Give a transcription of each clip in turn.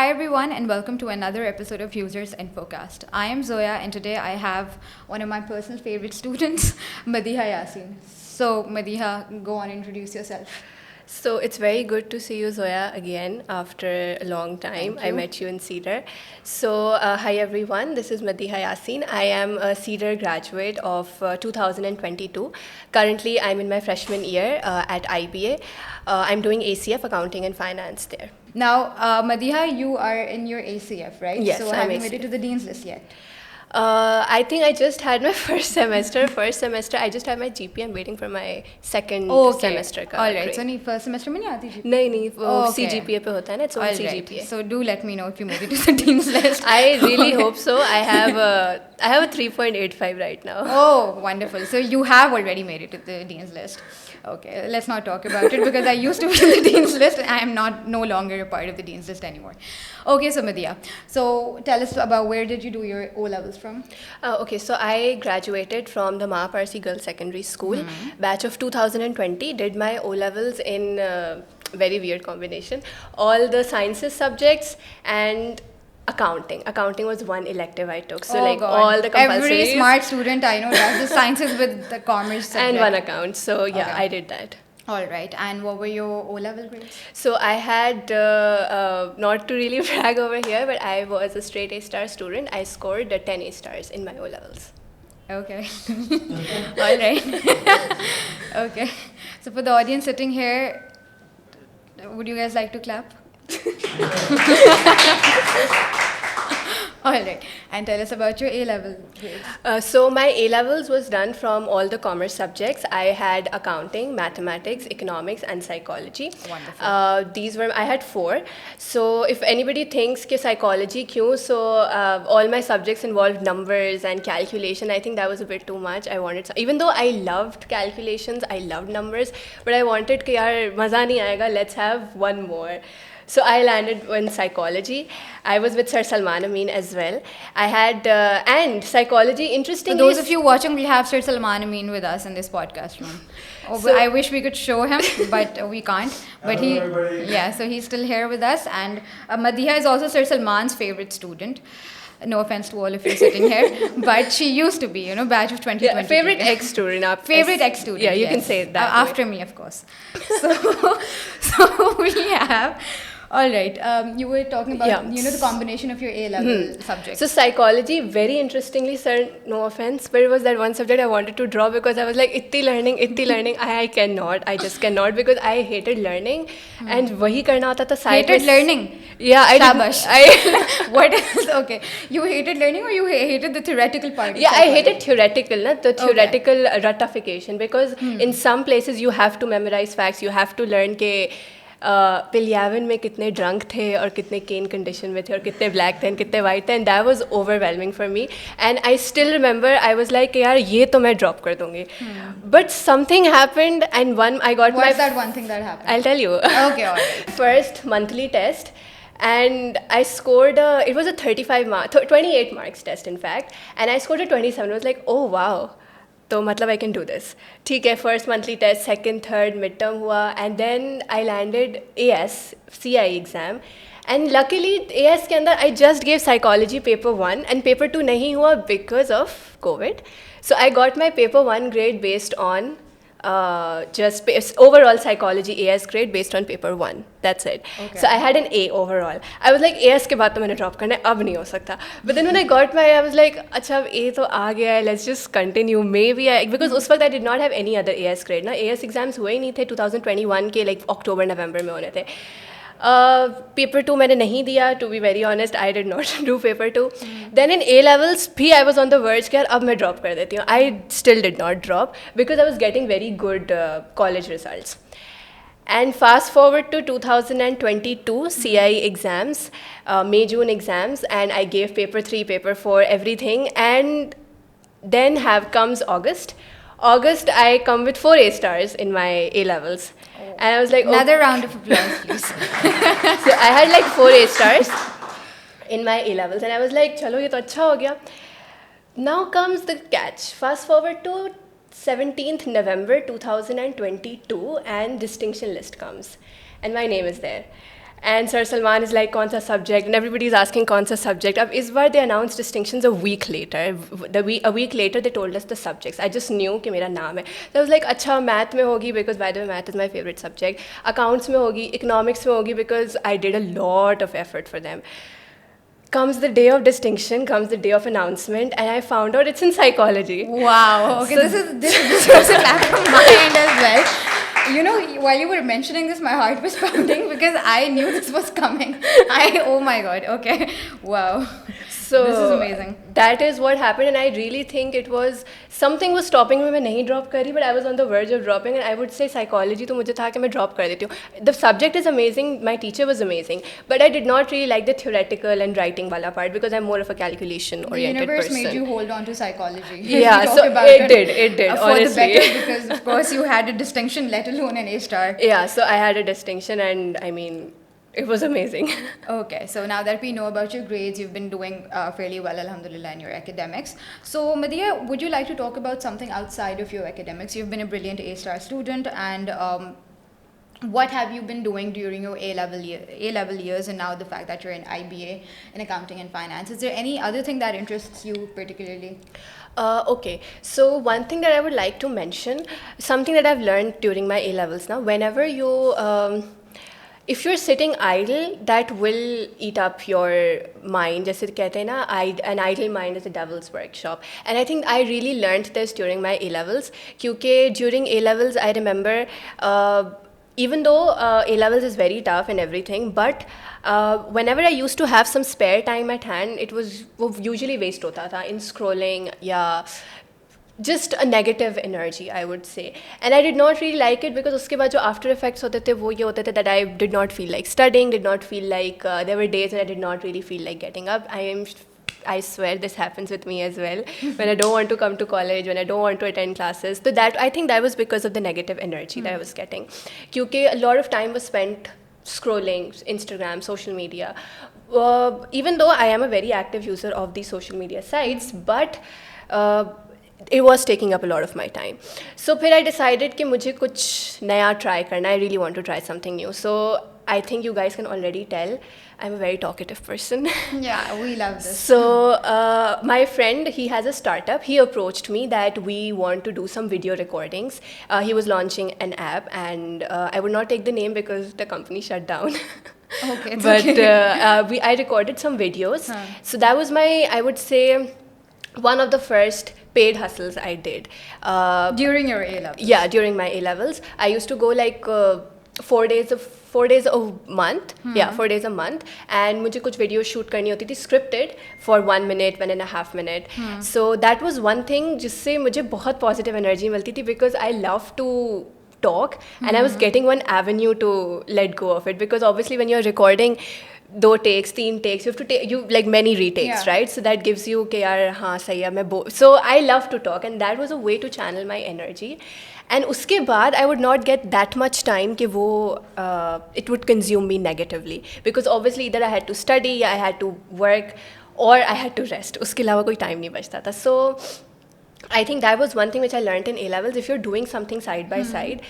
Hi everyone and welcome to another episode of Users Infocast. I am Zoya and today I have one of my personal favorite students, Madiha Yasin. So Madiha, go on, introduce yourself. So it's very good to see you, Zoya, again after a long time. I met you in Cedar. So hi everyone, this is Madiha Yasin. I am a Cedar graduate of 2022. Currently, I'm in my freshman year at IBA. I'm doing ACF, Accounting and Finance there. Now, Madiha, you are in your ACF, right? Yes, so have you made it to the Dean's List yet? I think I just had my first semester. I just had my GPA. I'm waiting for my second semester. All right. So first semester में नहीं आती GPA? नहीं वो CGPA पे होता है ना. It's all CGPA. So do let me know if you made it to the Dean's List. I really hope so. I have a 3.85 right now. Oh, wonderful. So you have already made it to the Dean's List. Okay, let's not talk about it because I used to be in the Dean's List and I am no longer a part of the Dean's List anymore. Okay, so Madhya, so tell us about where did you do your O-levels from? Okay, so I graduated from the Mahaparsi Girls Secondary School, batch of 2020, did my O-levels in very weird combination, all the sciences subjects and accounting. Accounting was one elective I took. So all the compulsories. Every smart student I know does the sciences with the commerce subject. And one account. So yeah, I did that. All right. And what were your O-level grades? So I had, not to really brag over here, but I was a straight A-star student. I scored 10 A-stars in my O-levels. Okay. All right. Okay. So for the audience sitting here, would you guys like to clap? All right. And tell us about your A-level grades. So my A-levels was done from all the commerce subjects. I had accounting, mathematics, economics, and psychology. Wonderful. I had 4. So if anybody thinks कि psychology क्यों, so all my subjects involved numbers and calculation. I think that was a bit too much. Even though I loved calculations, I loved numbers, but I wanted कि यार मज़ा नहीं आएगा. Let's have one more. So I landed in psychology. I was with Sir Salman Amin as well. I had, and psychology, interestingly... For those of you watching, we have Sir Salman Amin with us in this podcast room. So, I wish we could show him, but we can't. But so he's still here with us. And Madhiha is also Sir Salman's favorite student. No offense to all of you sitting here, but she used to be, batch of 2020. Yeah, favorite ex-student. Favorite ex-student. Yeah, you can say it that after me, of course. So we have... All right. You were talking about, the combination of your A-level subjects. So psychology, very interestingly, sir, no offense, but it was that one subject I wanted to drop because I was like, itti learning, I cannot. I just cannot because I hated learning and wahi karna hota tha side. Hated learning? Yeah, I What else? Okay. You hated learning or you hated the theoretical part? Yeah, I hated theoretical, the theoretical ratification because in some places you have to memorize facts, you have to learn ke पिलियावन में कितने drunk थे और कितने केन condition में थे और कितने black थे और कितने वाइट थे and that was overwhelming for me and I still remember I was like यार ये तो मैं ड्रॉप कर दूंगी but something happened and one I got my that one thing that happened I will tell you okay first monthly test and I scored it was a 28 marks test in fact and I scored a 27. I was like, oh wow, तो मतलब I can do this. ठीक है, first monthly test, second, third, midterm हुआ and then I landed AS, CI exam and luckily AS के अंदर I just gave psychology paper 1 and paper 2 नहीं हुआ because of COVID. So I got my paper 1 grade based on just overall psychology AS grade based on paper 1. That's it. Okay. So I had an A overall. I was like AS के बाद तो मैंने drop करना है, अब नहीं हो सकता. But then when I got my, I was like, अच्छा अब A तो आ गया है, let's just continue. Maybe because उस वक्त I did not have any other AS grade. ना AS exams हुए ही नहीं थे 2021 के like October November में होने थे. पेपर 2 मैंने नहीं दिया to be very honest I did not do paper 2 then in A levels भी I was on the words कि यार अब मैं ड्रॉप कर देती हूँ I still did not drop because I was getting very good college results and fast forward to 2022 CI exams, May-June exams, and I gave paper 3, paper 4, everything, and then comes August, I come with 4 A stars in my A levels. And I was like, another round of applause, please. So I had like 4 A stars in my A levels, and I was like, chalo, ye to acha ho gaya. Now comes the catch. Fast forward to 17th November 2022 and distinction list comes and my name is there And Sir Salman is like, kaun sa subject? And everybody's asking, kaun sa subject? Ab is baar they announced distinctions a week later. A week later, they told us the subjects. I just knew कि मेरा नाम है. So I was like, अच्छा, math में होगी, because by the way, math is my favorite subject. Accounts में होगी, economics में होगी, because I did a lot of effort for them. Comes the day of distinction, comes the day of announcement, and I found out it's in psychology. Wow. Okay, so this was a clap from my end as well. You know, while you were mentioning this, my heart was pounding because I knew this was coming. Oh my god. Okay. Wow. So this is amazing. That is what happened, and I really think it was something was stopping me. मैं नहीं drop करी, but I was on the verge of dropping, and I would say psychology तो मुझे था कि मैं drop कर देती हूँ. The subject is amazing. My teacher was amazing, but I did not really like the theoretical and writing वाला part because I'm more of a calculation-oriented person. The universe made you hold on to psychology. Yeah, so it did. For honestly, the better, because of course you had a distinction, let alone an A-star. Yeah, so I had a distinction, and I mean, it was amazing. Okay, so now that we know about your grades, you've been doing fairly well, alhamdulillah, in your academics. So, Madhiya, would you like to talk about something outside of your academics? You've been a brilliant A-star student, and what have you been doing during your A-level years, and now the fact that you're in IBA in accounting and finance? Is there any other thing that interests you particularly? Okay, so one thing that I would like to mention, something that I've learned during my A-levels now, whenever you... if you're sitting idle, that will eat up your mind. जैसे कहते हैं ना, an idle mind is a devil's workshop. And I think I really learned this during my A-levels. क्योंकि during A-levels, I remember, even though A-levels is very tough and everything, but whenever I used to have some spare time at hand, it was usually waste होता था in scrolling या just a negative energy, I would say. And I did not really like it because उसके बाद जो after effects होते थे वो ये होते थे that I did not feel like studying, did not feel like there were days when I did not really feel like getting up. I swear this happens with me as well. When I don't want to come to college, when I don't want to attend classes. So that, I think that was because of the negative energy that I was getting. क्योंकि a lot of time was spent scrolling Instagram, social media. Even though I am a very active user of these social media sites, but it was taking up a lot of my time. So फिर I decided कि मुझे कुछ नया try करना. I really want to try something new. So I think you guys can already tell I'm a very talkative person. Yeah, we love this. So my friend, he has a startup. He approached me that we want to do some video recordings. He was launching an app, and I would not take the name because the company shut down. Okay, but okay. I recorded some videos. So that was my, I would say, one of the first paid hustles I did. During your A-levels? Yeah, during my A-levels. I used to go like 4 days a month. Yeah, 4 days a month. And मुझे कुछ video shoot करनी होती थी scripted for 1 minute, 1.5 minutes. So that was one thing जिससे मुझे बहुत positive energy मिलती थी because I love to talk and I was getting one avenue to let go of it, because obviously when you're recording 2 takes, 3 takes, you have to take like many retakes, yeah. right? So that gives you कि यार हाँ सही है मैं so I love to talk, and that was a way to channel my energy. And उसके बाद I would not get that much time कि वो it would consume me negatively, because obviously either I had to study, I had to work, or I had to rest. उसके अलावा कोई time नहीं बचता था. So I think that was one thing which I learned in A-levels. If you're doing something side by side,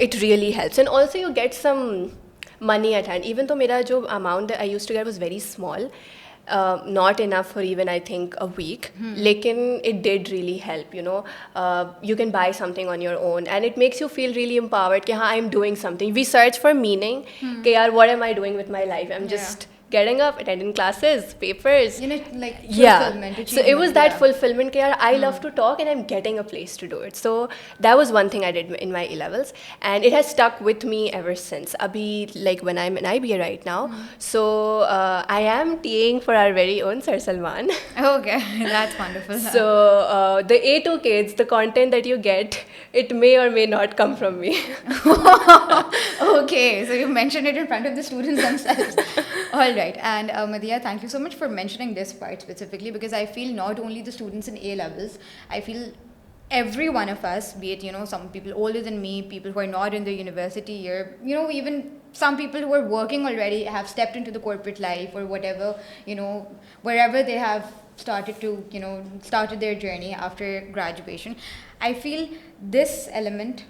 it really helps. And also you get some money at hand. Even though मेरा जो amount that I used to get was very small, not enough for even I think a week, lekin it did really help, you know. You can buy something on your own, and it makes you feel really empowered कि हाँ I'm doing something. We search for meaning कि यार what am I doing with my life? I'm just getting up, attending classes, papers. You know, like fulfillment. So it was that fulfillment कि यार I love to talk and I'm getting a place to do it. So that was one thing I did in my A-levels, and it has stuck with me ever since. Abhi, like when I'm in IBA right now, so I am TAing for our very own Sir Salman. Okay, that's wonderful. So the A2 kids, the content that you get, it may or may not come from me. Okay, so you mentioned it in front of the students themselves. All right, and Madhiya, thank you so much for mentioning this part specifically, because I feel not only the students in A-levels, I feel every one of us, be it, you know, some people older than me, people who are not in the university year, you know, even some people who are working already, have stepped into the corporate life or whatever, you know, wherever they have started to, you know, started their journey after graduation. I feel this element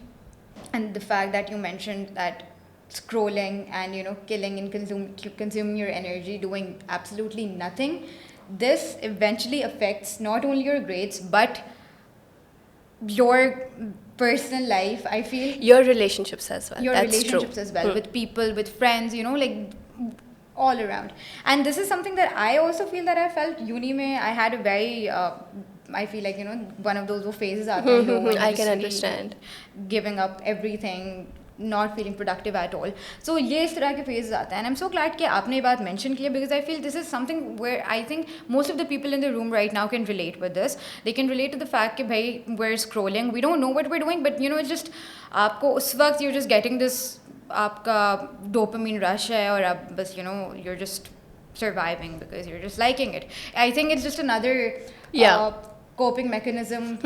and the fact that you mentioned that scrolling and killing and consuming your energy doing absolutely nothing, this eventually affects not only your grades but your personal life. I feel your relationships as well. Your That's relationships true. as well, with people, with friends, like all around. And this is something that I also feel that I felt uni mein. I had a very I feel like one of those phases aate hain low, I can understand. Giving up everything, not feeling productive at all. So ये इस तरह के phases आते हैं, and I'm so glad कि आपने ये बात mention की है, because I feel this is something where I think most of the people in the room right now can relate with this. They can relate to the fact कि भाई we're scrolling, we don't know what we're doing, but it's just आपको उस वक्त you're just getting this आपका dopamine rush है, और आप बस you're just surviving because you're just liking it. I think it's just another coping mechanism.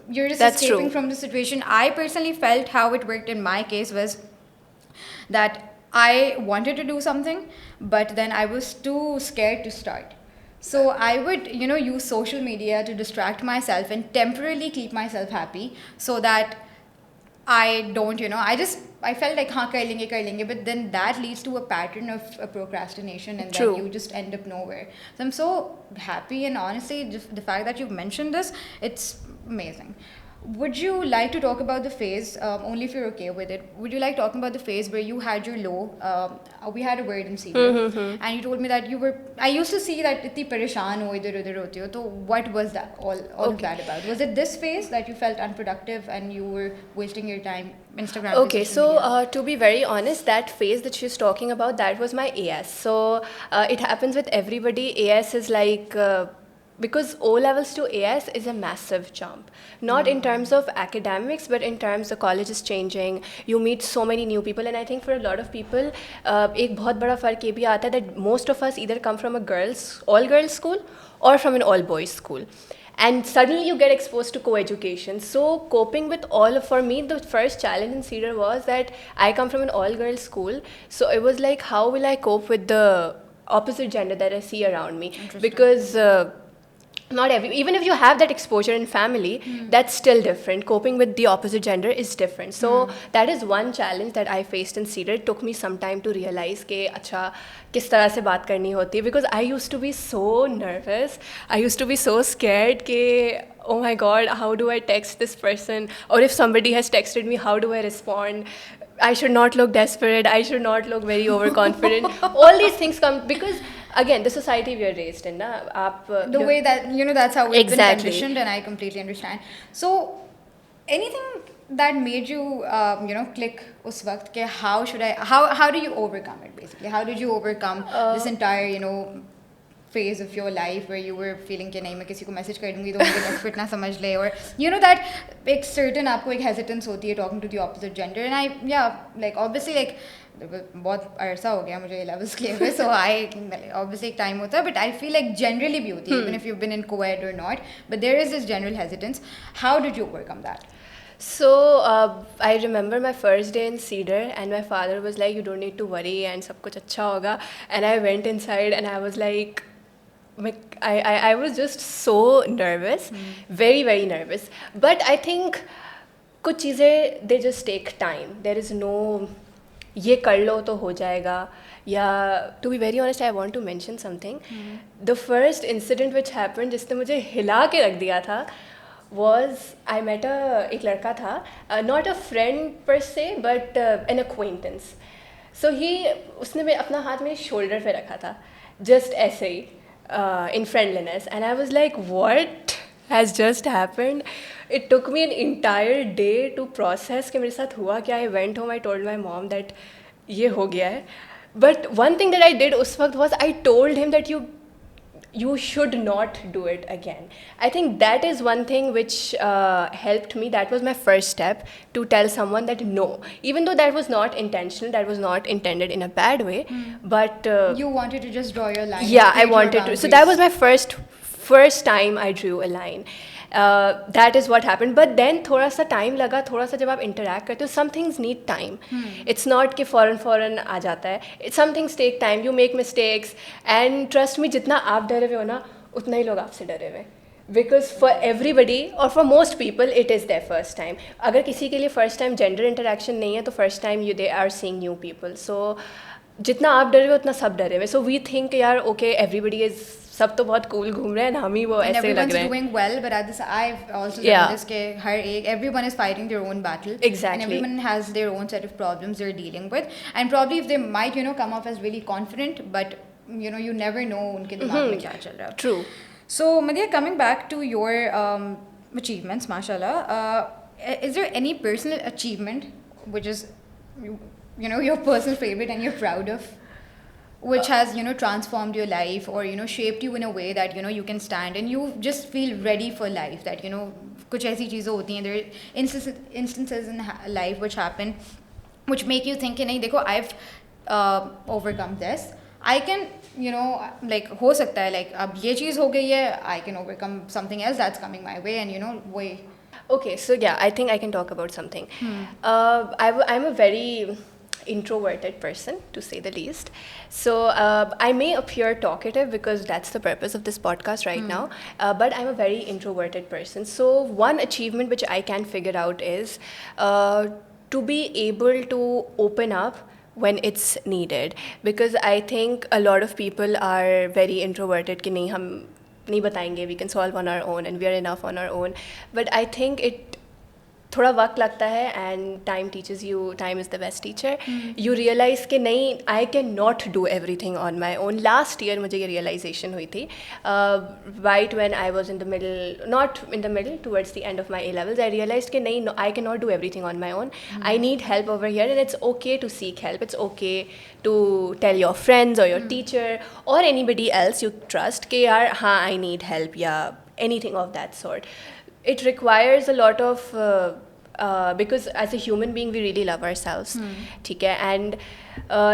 You're just That's escaping true. from the situation. I personally felt how it worked in my case was that I wanted to do something, but then I was too scared to start. So I would, use social media to distract myself and temporarily keep myself happy, so that I don't, I felt like, kar lenge, but then that leads to a pattern of procrastination, and True. then you just end up nowhere. So I'm so happy, and honestly, just the fact that you've mentioned this, it's amazing. Would you like to talk about the phase, only if you're okay with it, would you like talking about the phase where you had your low, we had a word in CBA, and you told me that I used to see that itni pareshan ho, idhar udhar hoti ho, so what was that, all of that about? Was it this phase that you felt unproductive and you were wasting your time, Instagram? Okay, so to be very honest, that phase that she's talking about, that was my AS. So it happens with everybody. AS is like... because O levels to AS is a massive jump, not in terms of academics, but in terms the college is changing, you meet so many new people, and I think for a lot of people, एक बहुत बड़ा फर्क ये भी आता है that most of us either come from a all girls school or from an all boys school. And suddenly you get exposed to coeducation. So coping with for me, the first challenge in Cedar was that I come from an all girls school. So it was like, how will I cope with the opposite gender that I see around me? Because even if you have that exposure in family, that's still different. Coping with the opposite gender is different. So that is one challenge that I faced in Cedar. It took me some time to realize कि अच्छा किस तरह से बात करनी होती है, because I used to be so nervous. I used to be so scared कि oh my god, how do I text this person? Or if somebody has texted me, how do I respond? I should not look desperate. I should not look very overconfident. All these things come because, again, the society we are raised in, the way that that's how we've been conditioned, and I completely understand. So, anything that made you click us waqt ke how do you overcome it, basically? How did you overcome this entire phase of your life where you were feeling कि नहीं मैं किसी को message कर दूंगी तो मुझे desperate ना समझ ले, or that एक certain आपको एक hesitance होती है talking to the opposite gender, and like obviously like बहुत अरसा हो गया मुझे ये levels clear हुए, so obviously एक time होता है, but I feel like generally भी होती है, even if you've been in co-ed or not, but there is this general hesitance. How did you overcome that? So I remember my first day in Cedar, and my father was like, you don't need to worry and सब कुछ अच्छा होगा, and I went inside and I was like, I was just so nervous, very, very nervous. But I think कुछ चीज़ें they just take time. There is no ये कर लो तो हो जाएगा. Yeah, to be very honest, I want to mention something. The first incident which happened जिसने मुझे हिला के रख दिया था was I met एक लड़का था, not a friend per se, but an acquaintance. So उसने अपना हाथ मेरे shoulder पे रखा था, just ऐसे ही. In friendliness, and I was like, what has just happened? It took me an entire day to process कि मेरे साथ हुआ क्या. I went home, I told my mom that ये हो गया है. But one thing that I did उस वक्त was I told him that you should not do it again. I think that is one thing which helped me. That was my first step, to tell someone that no, even though that was not intentional, that was not intended in a bad way, but you wanted to just draw your line. Yeah, I wanted to. So that was my first time I drew a line. That is what happened. But then थोड़ा सा time लगा, थोड़ा सा जब आप interact करते हो, some things need time. It's not कि फौरन आ जाता है. Some things take time. You make mistakes, and trust me, जितना आप डरे हुए हो ना, उतना ही लोग आपसे डरे हुए. Because for everybody or for most people it is their first time. अगर किसी के लिए first time gender interaction नहीं है तो first time they are seeing new people. So जितना आप डरे हो उतना सब डरे हुए. So we think यार okay everybody is सब तो बहुत cool घूम रहे हैं हम ही वो ऐसे लग रहे हैं. Everyone's doing well, but at this I've also done this के हर एक everyone is fighting their own battle. Exactly. And everyone has their own set of problems they're dealing with, and probably if they might come off as really confident, but you never know उनके दिमाग में क्या चल रहा है. True. So, Madhya, coming back to your achievements, mashallah, is there any personal achievement which is, your personal favorite and you're proud of, which has, transformed your life or, shaped you in a way that, you can stand and you just feel ready for life, that, kuch aisi cheezein hoti hain, there are instances in life which happen, which make you think, nahi, dekho, I've overcome this. I can, like, हो सकता है, like, अब ये चीज़ हो गई है, I can overcome something else that's coming my way, and, way. Okay, so yeah, I think I can talk about something. I'm a very introverted person, to say the least. So I may appear talkative because that's the purpose of this podcast right now, but I'm a very introverted person. So one achievement which I can figure out is to be able to open up when it's needed, because I think a lot of people are very introverted कि नहीं हम नहीं बताएंगे, we can solve on our own and we are enough on our own, but I think it थोड़ा वक्त लगता है and time teaches you, time is the best teacher. You realize कि नहीं, I cannot do everything on my own. Last year मुझे ये realization हुई थी, right when I was in the middle, not in the middle, towards the end of my A-levels, I realized कि नहीं, no, I cannot do everything on my own. I need help over here, and it's okay to seek help. It's okay to tell your friends or your teacher or anybody else you trust कि यार हाँ I need help या anything of that sort. It requires a lot of because as a human being we really love ourselves, ठीक है, and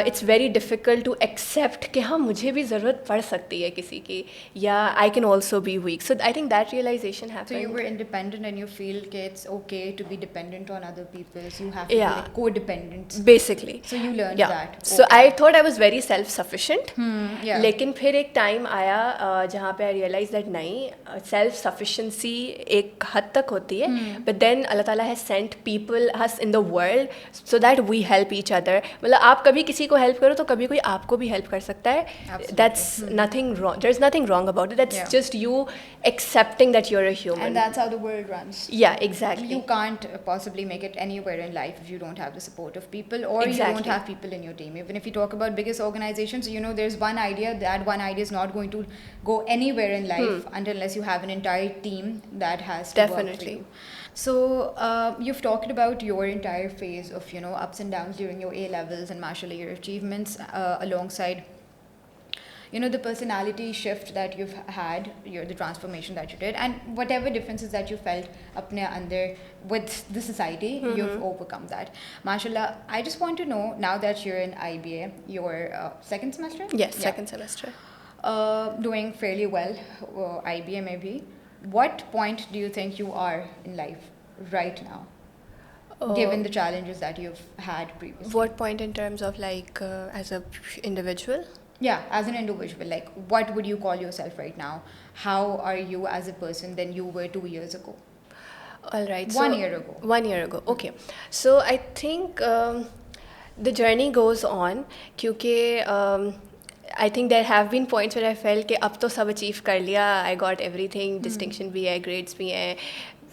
it's very difficult to accept कि हाँ मुझे भी ज़रूरत पड़ सकती है किसी की, या I can also be weak. So I think that realization happened. So you were independent and you feel कि it's okay to be dependent on other people, so you have to be like codependent. Basically. So you learned that. So I thought I was very self-sufficient. लेकिन फिर एक time आया जहाँ पे I realized that नहीं, self-sufficiency एक हद तक होती है, but then Allah Ta'ala has sent people, us in the world, so that we help each other. मतलब आप कभी किसी को help करो तो कभी कोई आपको भी help कर सकता है. That's nothing wrong. There's nothing wrong about it. That's just you accepting that you're a human. And that's how the world runs. Yeah, exactly. You can't possibly make it anywhere in life if you don't have the support of people, or you don't have people in your team. Even if you talk about biggest organizations, there's one idea, that one idea is not going to go anywhere in life unless you have an entire team that has to work for you. So you've talked about your entire phase of ups and downs during your A-levels and mashallah your achievements alongside the personality shift that you've had, the transformation that you did, and whatever differences that you felt apne andar with the society, you've overcome that. Mashallah, I just want to know, now that you're in IBA, your second semester? Yes, second semester. Doing fairly well, IBA maybe. What point do you think you are in life right now, given the challenges that you've had previously? What point in terms of like as an individual? Yeah, as an individual, like what would you call yourself right now? How are you as a person than you were 2 years ago? All right. 1 year ago. 1 year ago. Okay. So I think the journey goes on क्योंकि I think there have been points where I felt कि अब तो सब achieve कर लिया, I got everything, distinction भी है, grades भी हैं,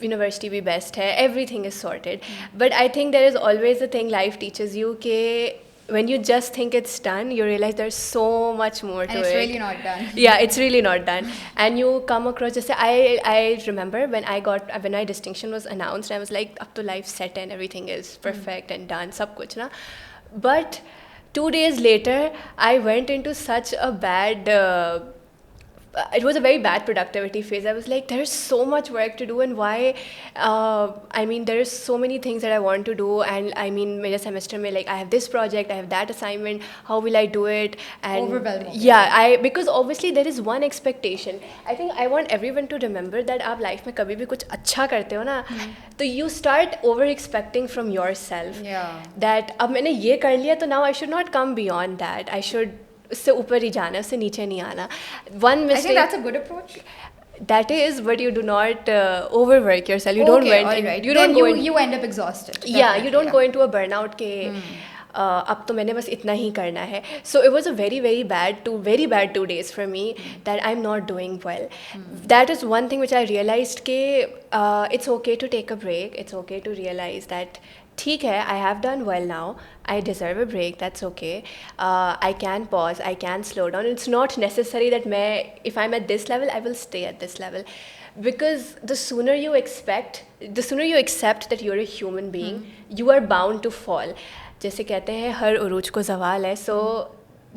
university भी best है, everything is sorted. But I think there is always a thing life teaches you कि when you just think it's done, you realize there's so much more to it. And it's really not done. Yeah, it's really not done. And you come across, just I remember when my distinction was announced, I was like, up to life set and everything is perfect and done, sab kuch na. But 2 days later, I went into such a bad it was a very bad productivity phase. I was like, there is so much work to do, and why? I mean, there is so many things that I want to do, and I mean, मेरे semester में like I have this project, I have that assignment. How will I do it? And overwhelming. Yeah, because obviously there is one expectation. I think I want everyone to remember that आप life में कभी भी कुछ अच्छा करते हो ना, तो you start over expecting from yourself. Yeah. That अब मैंने ये कर लिया, तो now I should not come beyond that. I should उससे ऊपर ही जाना है, उससे नीचे नहीं आना. One mistake. I think that's a good approach. That is, but you do not overwork yourself. You don't all right. You don't you end up exhausted. Yeah, you don't go into a burnout ke अब तो मैंने बस इतना ही करना है. So it was a very bad 2 days for me that I'm not doing well. That is one thing which I realized ke it's okay to take a break. It's okay to realize that ठीक है, I have done well now. I deserve a break. That's okay. I can pause. I can slow down. It's not necessary that if I'm at this level, I will stay at this level. Because the sooner you accept that you're a human being, you are bound to fall. जैसे कहते हैं हर उरूज को ज़वाल है. So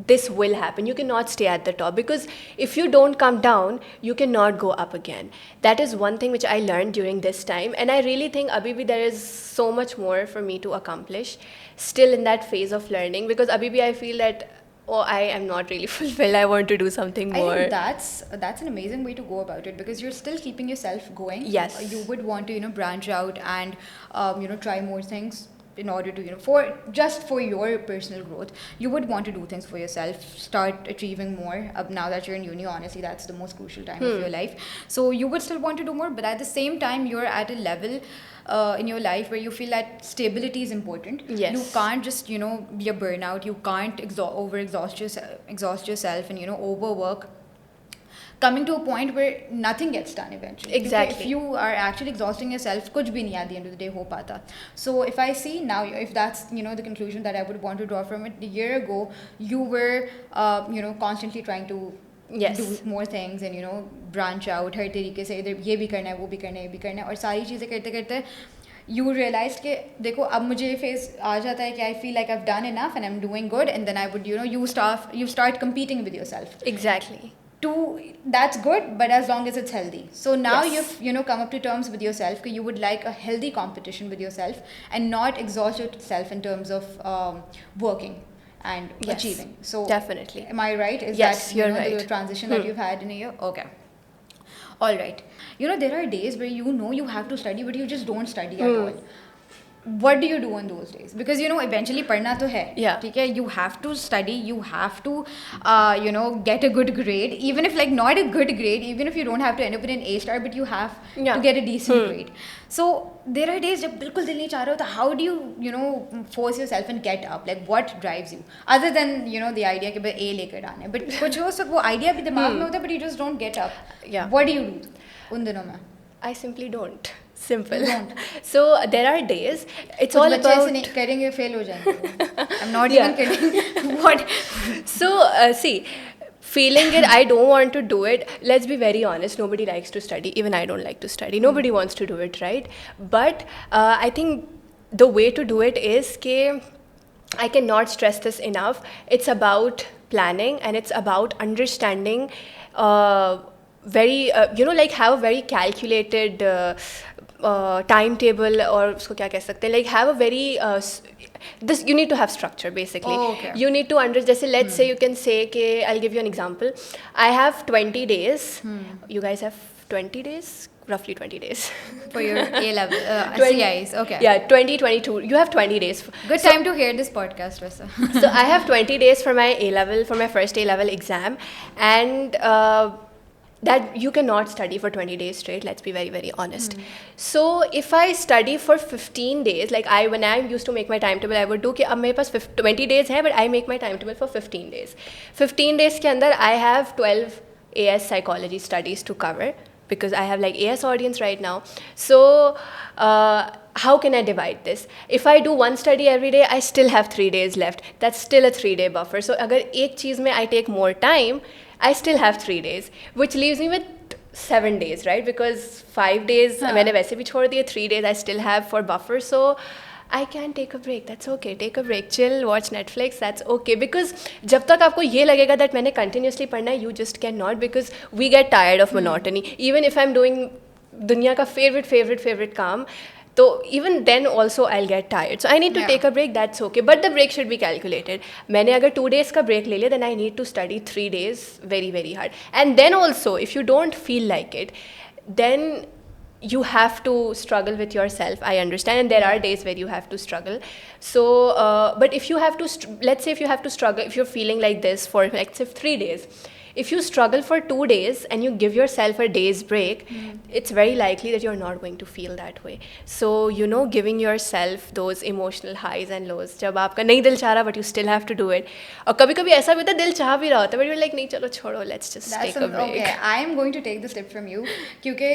this will happen. You cannot stay at the top, because if you don't come down, you cannot go up again. That is one thing which I learned during this time, and I really think abhi bhi there is so much more for me to accomplish still in that phase of learning, because abhi bhi I feel that I am not really fulfilled. I want to do something more. I think that's an amazing way to go about it, because you're still keeping yourself going. Yes. You would want to branch out and try more things in order to for your personal growth. You would want to do things for yourself, start achieving more. Now that you're in uni, honestly, that's the most crucial time of your life. So you would still want to do more, but at the same time, you're at a level in your life where you feel that stability is important. Yes. You can't just be a burnout. You can't exhaust yourself and overwork, coming to a point where nothing gets done eventually. Exactly. If you are actually exhausting yourself, kuch bhi nahi at the end of the day ho pata. So if I see now, if that's the conclusion that I would want to draw from it, a year ago you were constantly trying to do more things and branch out हर तरीके से, इधर ये भी करना है, वो भी करना है, ये भी करना है, और सारी चीज़ें करते करते you realized कि देखो अब मुझे फेज आ जाता है कि I feel like I've done enough and I'm doing good, and then I would you start competing with yourself. Exactly. That's good, but as long as it's healthy. So now you've come up to terms with yourself that you would like a healthy competition with yourself and not exhaust yourself in terms of working and achieving. So definitely. Am I right? Is yes, that you're right. The transition that you've had in a year? Okay. All right. There are days where you have to study, but you just don't study at all. What do you do on those days? Because eventually पढ़ना तो है, ठीक है, you have to study, you have to get a good grade, even if not a good grade, even if you don't have to end up in an A star, but you have to get a decent grade. So there are days जब बिल्कुल दिल नहीं चाह रहा होता. How do you force yourself and get up? What drives you other than the idea कि A लेकर आना है, but कुछ हो सब वो idea भी दिमाग में होता है, but you just don't get up. What do you do उन दिनों में? I simply don't. Simple. So there are days. It's all about. करेंगे fail हो जाएंगे. I'm not even kidding. What? So see, feeling it, I don't want to do it. Let's be very honest. Nobody likes to study. Even I don't like to study. Nobody wants to do it, right? But I think the way to do it is that I cannot stress this enough. It's about planning, and it's about understanding. Very have a very calculated timetable, और उसको क्या कह सकते हैं, have a very this you need to have structure basically. Okay. You need to जैसे let's say you can say कि I'll give you an example. I have 20 days. You guys have 20 days? Roughly 20 days. For your A-level CIs, okay. Yeah, 2022. You have 20 days. Good time to hear this podcast, Rasa. So I have 20 days for my A-level, for my first A-level exam, and that you cannot study for 20 days straight. Let's be very, very honest. So if I study for 15 days, when I used to make my timetable, I would do कि अब मेरे पास 20 days है, but I make my timetable for 15 days. 15 days के अंदर I have 12 AS psychology studies to cover, because I have AS audience right now. So how can I divide this? If I do one study every day, I still have 3 days left. That's still a 3-day buffer. So अगर एक चीज़ में I take more time, I still have 3 days, which leaves me with 7 days, right? Because 5 days मैंने वैसे भी छोड़ दिए, 3 days I still have for buffer. So I can take a break. That's okay. Take a break. Chill. Watch Netflix. That's okay. Because जब तक आपको ये लगेगा that मैंने continuously पढ़ना है, you just cannot, because we get tired of monotony. Even if I'm doing दुनिया का favorite काम, so even then also I'll get tired. So I need to take a break. That's okay. But the break should be calculated. मैंने अगर 2 days का break ले लिया, then I need to study 3 days very, very hard. And then also, if you don't feel like it, then you have to struggle with yourself. I understand, and there are days where you have to struggle. So, but if you have to, let's say if you have to struggle, if you're feeling like this for say 3 days, if you struggle for 2 days and you give yourself a day's break, it's very likely that you're not going to feel that way. So giving yourself those emotional highs and lows, जब आपका नहीं दिल चाह रहा but you still have to do it, और कभी कभी ऐसा भी होता है दिल चाह भी रहा होता है but you're like नहीं चलो छोड़ो, let's just take a break. Okay, I am going to take this tip from you क्योंकि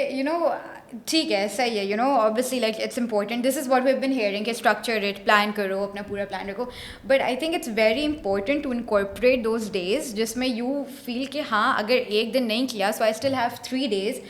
ठीक है, सही है, obviously like it's important, this is what we've been hearing कि structure it, plan करो, अपना पूरा plan रखो, but I think it's very important to incorporate those days जिसमें you feel कि हाँ अगर एक दिन नहीं किया so I still have 3 days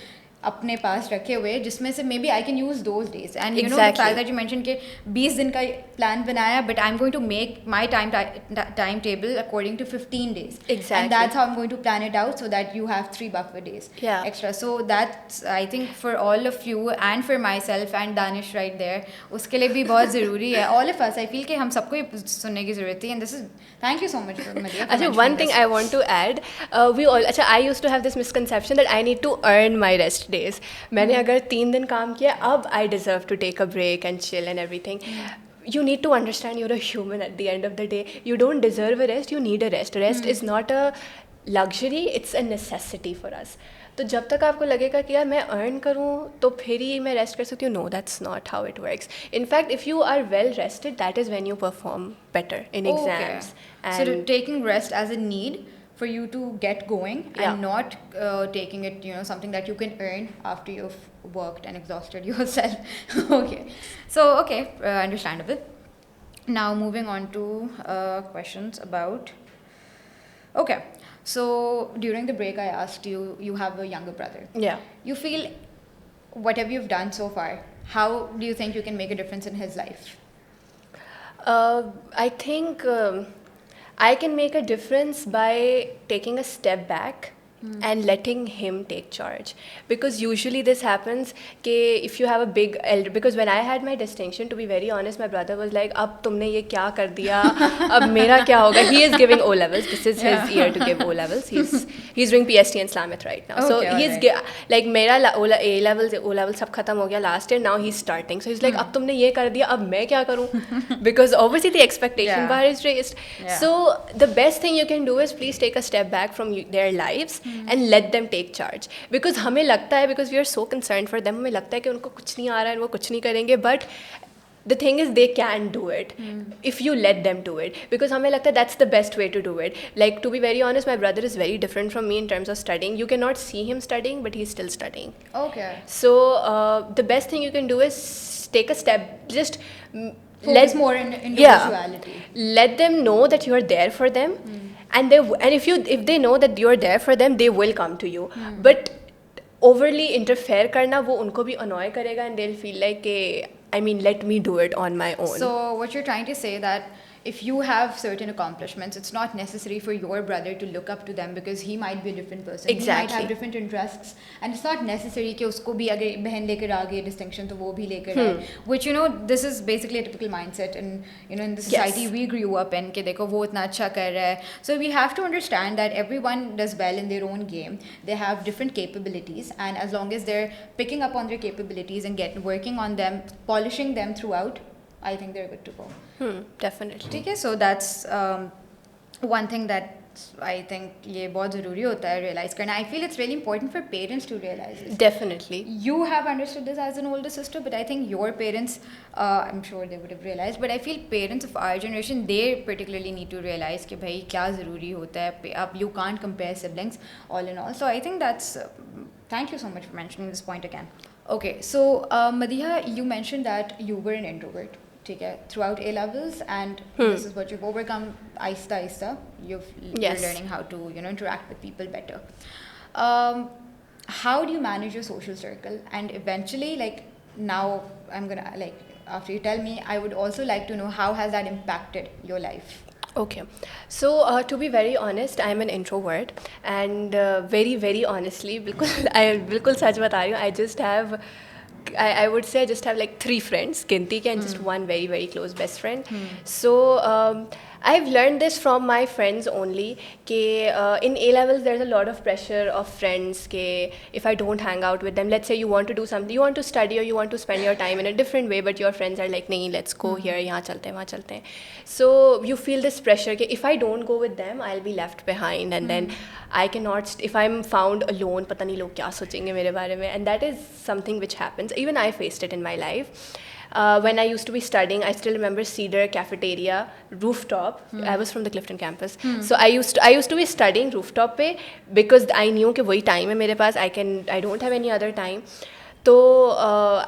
अपने पास रखे हुए जिसमें से maybe I can use those days and the fact that you mention के 20 दिन का प्लान बनाया but I am going to make my time table according to 15 days and that's how I am going to plan it out so that you have 3 buffer days extra. So that's I think for all of you and for myself and Danish right there, उसके लिए भी बहुत ज़रूरी है. all of us I feel कि हम सबको ये सुनने की ज़रूरत है and this is thank you so much for Madhya. अच्छा, one thing I want to add, I used to have this misconception that I need to earn my rest days. मैंने अगर 3 दिन काम किया अब I deserve to take a break and chill and everything. You need to understand you're a human at the end of the day. You don't deserve a rest, you need a rest. Rest is not a luxury, it's a necessity for us. तो जब तक आपको लगेगा कि यार मैं earn करूँ तो फिर ही मैं रेस्ट कर सकती हूँ, no that's not how it works. In fact if you are well rested that is when you perform better in exams. So taking rest as a need for you to get going and not taking it something that you can earn after you've worked and exhausted yourself. Okay, understandable. Now moving on to questions about so during the break I asked you have a younger brother. You feel whatever you've done so far, how do you think you can make a difference in his life? I think I can make a difference by taking a step back and letting him take charge, because usually this happens कि if you have a big elder, because when I had my distinction, to be very honest, my brother was like अब तुमने ये क्या कर दिया, अब मेरा क्या होगा. He is giving O levels, this is his year to give O levels. He's doing PST and Slamit right now. So he's like मेरा A levels O levels सब खत्म हो गया last year, now he's starting. So he's like अब तुमने ये कर दिया अब मैं क्या करूँ, because obviously the expectation bar is raised. So the best thing you can do is please take a step back from their lives and let them take charge. Because हमें लगता है, because we are so concerned for them, हमें लगता है कि उनको कुछ नहीं आ रहा है, वो कुछ नहीं करेंगे, but the thing is they can do it if you let them do it. Because हमें लगता है that's the best way to do it. Like, to be very honest, my brother is very different from me in terms of studying. You cannot see him studying, but he's still studying. So the best thing you can do is take a step, just focus more in individuality. Let them know that you are there for them. And if they know that you're there for them, they will come to you. But overly interfere करना वो उनको भी annoy करेगा and they'll feel like let me do it on my own. So what you're trying to say that if you have certain accomplishments, it's not necessary for your brother to look up to them because he might be a different person. Exactly. He might have different interests and it's not necessary कि उसको भी अगर बहन लेकर आ गई distinction तो वो भी लेकर आए. Which this is basically a typical mindset in the society we grew up in कि देखो वो इतना अच्छा कर रहा है. So we have to understand that everyone does well in their own game. They have different capabilities and as long as they're picking up on their capabilities and working on them, polishing them throughout, I think they're good to go. Definitely. Okay, so that's one thing that I think ये बहुत ज़रूरी होता है realize करना. I feel it's really important for parents to realize this. Definitely. You have understood this as an older sister, but I think your parents, I'm sure they would have realized. But I feel parents of our generation, they particularly need to realize कि भाई क्या ज़रूरी होता है. अब you can't compare siblings all in all. So I think that's. Thank you so much for mentioning this point again. Okay, so Madhya, you mentioned that you were an introvert. Throughout A levels, and this is what you've overcome. Aista, you're learning how to interact with people better. How do you manage your social circle? And eventually, like now, I'm gonna after you tell me, I would also like to know how has that impacted your life. Okay, so to be very honest, I'm an introvert, and very very honestly, बिल्कुल सच बता रही हूँ, I would say I just have like 3 friends, Ginti ke, and just one very very close best friend. So I've learned this from my friends only. In A levels, there's a lot of pressure of friends. If I don't hang out with them, let's say you want to do something, you want to study or you want to spend your time in a different way, but your friends are like, "Nahi, let's go here, यहाँ चलते हैं, वहाँ चलते हैं." So you feel this pressure. If I don't go with them, I'll be left behind, and then I cannot. If I'm found alone, पता नहीं लोग क्या सोचेंगे मेरे बारे में, and that is something which happens. Even I faced it in my life. When I used to be studying, I still remember Cedar Cafeteria rooftop. I was from the Clifton campus, so I used to be studying rooftop पे because I knew कि वही time है मेरे पास. I don't have any other time. तो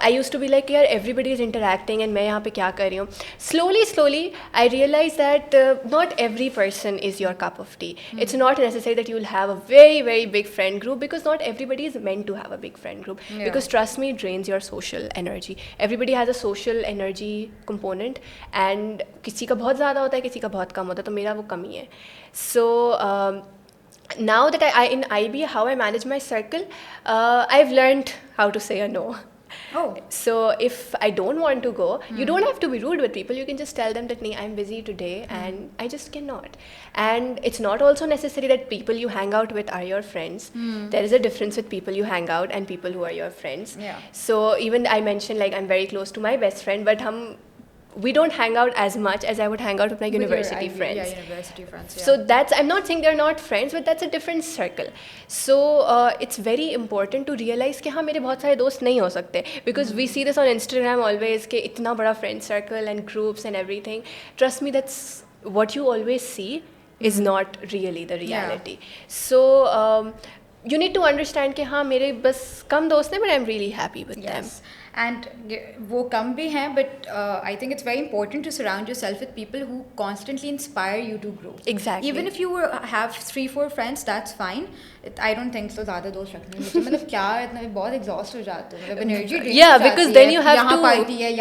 I used to be like यार everybody is interacting and मैं यहाँ पे क्या कर रही हूँ. Slowly I realized that not every person is your cup of tea. It's not necessary that you will have a very very big friend group, because not everybody is meant to have a big friend group. Because trust me, it drains your social energy. Everybody has a social energy component, and किसी का बहुत ज़्यादा होता है, किसी का बहुत कम होता है, तो मेरा वो कम ही है. So now that I in IB, how I manage my circle, I've learned how to say a no. Oh. So if I don't want to go, you don't have to be rude with people. You can just tell them that I'm busy today and I just cannot. And it's not also necessary that people you hang out with are your friends. There is a difference with people you hang out and people who are your friends. Yeah. So even I mentioned like I'm very close to my best friend, but we don't hang out as much as I would hang out with my university friends. Yeah, university friends. Yeah. So I'm not saying they're not friends, but that's a different circle. So it's very important to realize कि हाँ मेरे बहुत सारे दोस्त नहीं हो सकते, because we see this on Instagram always कि इतना बड़ा friend circle and groups and everything. Trust me, that's what you always see is not really the reality. So you need to understand कि हाँ मेरे बस कम दोस्त हैं, but I'm really happy with them. And वो कम भी हैं, but I think it's very important to surround yourself with people who constantly inspire you to grow. Exactly. Even if you have 3-4 friends, that's fine. I don't think so ज़्यादा दोस्त रखने मुझे मतलब क्या इतना बहुत exhaust हो जाते हैं, मतलब energy drain. Yeah, because then you have यहाँ to party है,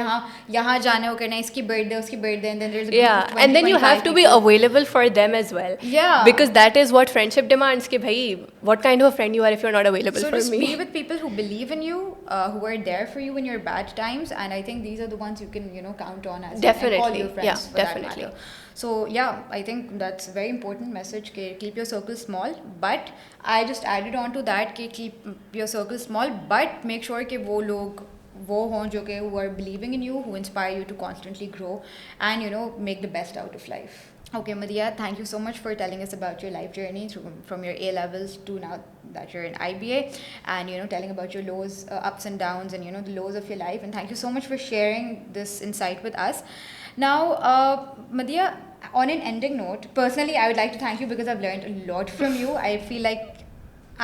यहाँ जाने को करना है, इसकी birthday उसकी birthday, and then there's a yeah, and then you have to be available for them as well. Yeah. Because that is what friendship demands. कि भाई, what kind of a friend you are if you're not available so for just me. be with people who believe in you, who are there for you in your bad times, and I think these are the ones you can count on as definitely. and all your friends. Yeah, for definitely. That matter. So yeah, I think that's a very important message. Keep your circle small, but I just added on to that कि keep your circle small, but make sure कि वो लोग वो हों जो कि who are believing in you, who inspire you to constantly grow and make the best out of life. Okay, Madhya, thank you so much for telling us about your life journey from your A levels to now that you're in IBA, and telling about your lows, ups and downs, and the lows of your life. And thank you so much for sharing this insight with us. Now, Madhya, on an ending note, personally, I would like to thank you because I've learned a lot from you. I feel like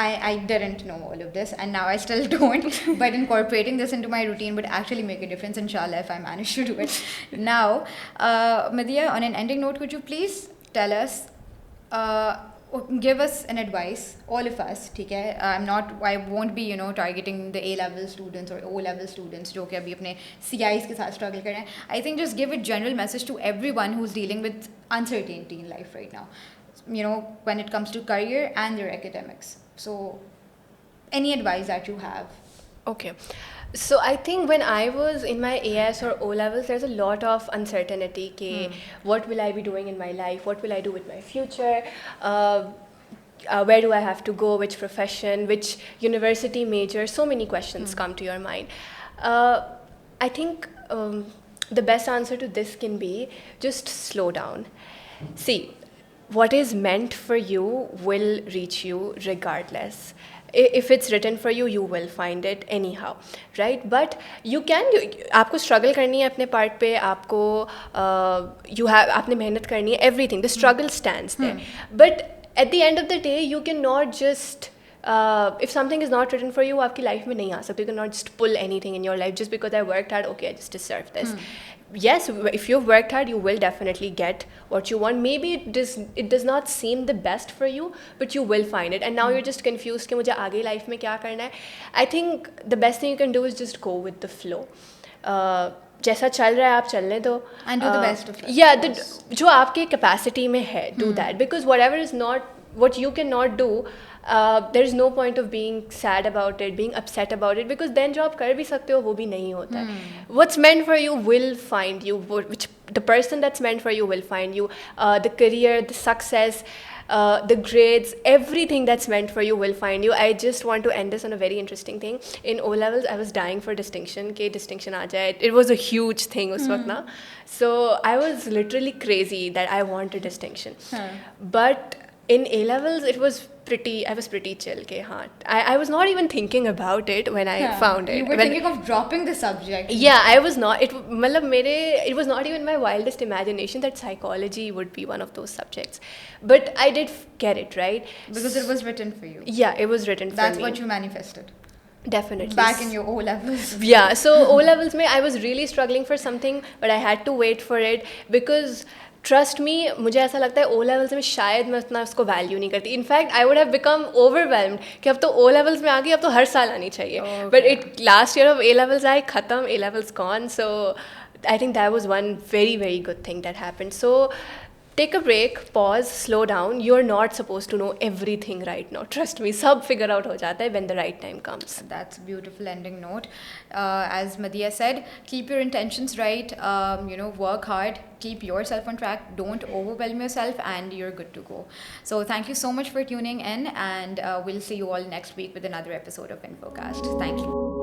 I didn't know all of this, and now I still don't, but incorporating this into my routine would actually make a difference, inshallah, if I manage to do it. Now, Madhya, on an ending note, could you please tell us, give us an advice, all of us, ठीक है? I won't be targeting the A-level students or O-level students जो कि अभी अपने CIs के साथ struggle कर रहे हैं. I think just give a general message to everyone who's dealing with uncertainty in life right now, when it comes to career and their academics. So any advice that you have? Okay. So I think when I was in my AS or O levels, there's a lot of uncertainty. What will I be doing in my life? What will I do with my future? Where do I have to go? Which profession? Which university major? So many questions come to your mind. I think the best answer to this can be just slow down. See, what is meant for you will reach you regardless. If it's written for you, you will find it anyhow, right? But आपको struggle करनी है अपने part पे, आपने मेहनत करनी है, everything. The struggle stands there. But at the end of the day, you cannot just if something is not written for you, आपकी life में नहीं आ सकती. You cannot just pull anything in your life just because I worked hard. Okay, I just deserve this. Yes, if you've worked hard, you will definitely get what you want. Maybe it does not seem the best for you, but you will find it. And now you're just confused कि मुझे आगे life में क्या करना है. I think the best thing you can do is just go with the flow. जैसा चल रहा है आप चलने दो. And do the best of it. Yeah, जो आपके capacity में है, do that. Because whatever is not, what you cannot do, there's no point of being sad about it, being upset about it, because then जो आप कर भी सकते हो वो भी नहीं होता है. What's meant for you will find you, which the person that's meant for you will find you. The career, the success, the grades, everything that's meant for you will find you. I just want to end this on a very interesting thing. In O levels, I was dying for distinction. कि distinction आ जाए. It was a huge thing उस वक्त ना. So I was literally crazy that I wanted distinction. But in A levels, I was pretty chill. I was not even thinking about it when I found it. You were thinking of dropping the subject. Yeah, I was not. It was not even my wildest imagination that psychology would be one of those subjects. But I did get it, right? Because it was written for you. Yeah, it was written for me. That's what you manifested. Definitely. Back in your O levels. Yeah, so O levels में I was really struggling for something, but I had to wait for it because trust me, मुझे ऐसा लगता है O levels में शायद मैं उतना उसको वैल्यू नहीं करती. In fact, I would have become overwhelmed कि अब तो O levels में आ गई, अब तो हर साल आनी चाहिए. Okay. But last year of A levels आए, खत्म, A levels gone. So I think that was one very, very good thing that happened. So take a break, pause, slow down. You're not supposed to know everything right now. Trust me, सब figure out हो जाता है when the right time comes. That's a beautiful ending note. As Madhya said, keep your intentions right. Work hard. Keep yourself on track. Don't overwhelm yourself, and you're good to go. So thank you so much for tuning in, and we'll see you all next week with another episode of Infocast. Thank you.